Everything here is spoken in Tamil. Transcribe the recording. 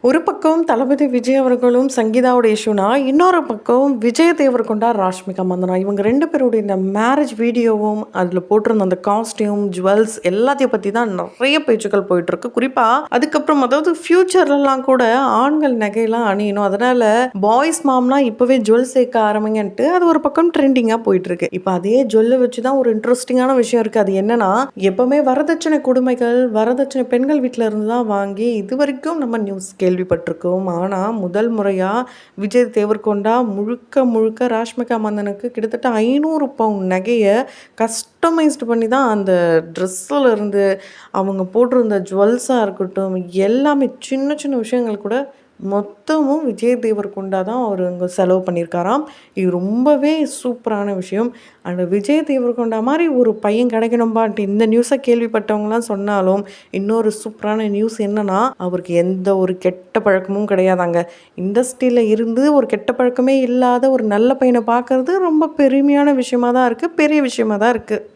ஒரு பக்கம் தளபதி விஜய் அவர்களும் சங்கீதாவோட இஷ்யூனா, இன்னொரு பக்கம் விஜய் தேவரகொண்டா, ராஷ்மிகா மந்தனா இவங்க 2 பேருடைய இந்த மேரேஜ் வீடியோவும், அதில போட்டிருந்த அந்த காஸ்டியூம், ஜுவல்ஸ் எல்லாத்தையும் பத்தி தான் நெறைய பேச்சுக்கள் போயிட்டுருக்கு. குறிப்பா அதுக்கப்புறம் அதாவது ஃபியூச்சர்லலாம் கூட ஆண்கள் நகையெல்லாம் அணியணும். அதனால பாய்ஸ் மாம்லாம் இப்பவே ஜுவல் சேர்க்க ஆரம்பிங்கன்ட்டு அது ஒரு பக்கம் ட்ரெண்டிங்கா போயிட்டுருக்கு. இப்ப அதே ஜுவல்ல வச்சு தான் ஒரு இன்ட்ரஸ்டிங்கான விஷயம் இருக்கு. அது என்னன்னா, எப்பவுமே வரதட்சணை கொடுமைகள், வரதட்சணை பெண்கள் வீட்ல இருந்து தான் வாங்கி இதுவரைக்கும் நம்ம நியூஸ் கேள்விப்பட்டிருக்கோம். ஆனா, முதல் முறையா விஜய் தேவரகொண்டா முழுக்க முழுக்க ராஷ்மிகா மந்தனுக்கு கிட்டத்தட்ட 500 பவுன் நகைய கஸ்டமைஸ்டு பண்ணி தான் அந்த ட்ரெஸ்ஸுல இருந்து, அவங்க போட்டிருந்த ஜுவல்ஸா இருக்கட்டும், எல்லாமே சின்ன சின்ன விஷயங்கள் கூட மொத்தமும் விஜய் தேவரகொண்டா தான் அவரு அங்க செலவு பண்ணியிருக்காராம். இது ரொம்பவே சூப்பரான விஷயம். அந்த விஜய் தேவரகொண்டா மாரி ஒரு பையன் கிடைக்கணும்பான்ட்டு இந்த நியூஸ கேள்விப்பட்டவங்கலாம் சொன்னாலும், இன்னொரு சூப்பரான நியூஸ் என்னன்னா, அவருக்கு எந்த ஒரு கெட்ட பழக்கமும் கிடையாதாங்க. இண்டஸ்ட்ரியில இருந்து ஒரு கெட்ட பழக்கமே இல்லாத ஒரு நல்ல பையன பார்க்கறது ரொம்ப பெருமையான விஷயமா தான் இருக்கு. பெரிய விஷயமா தான் இருக்கு.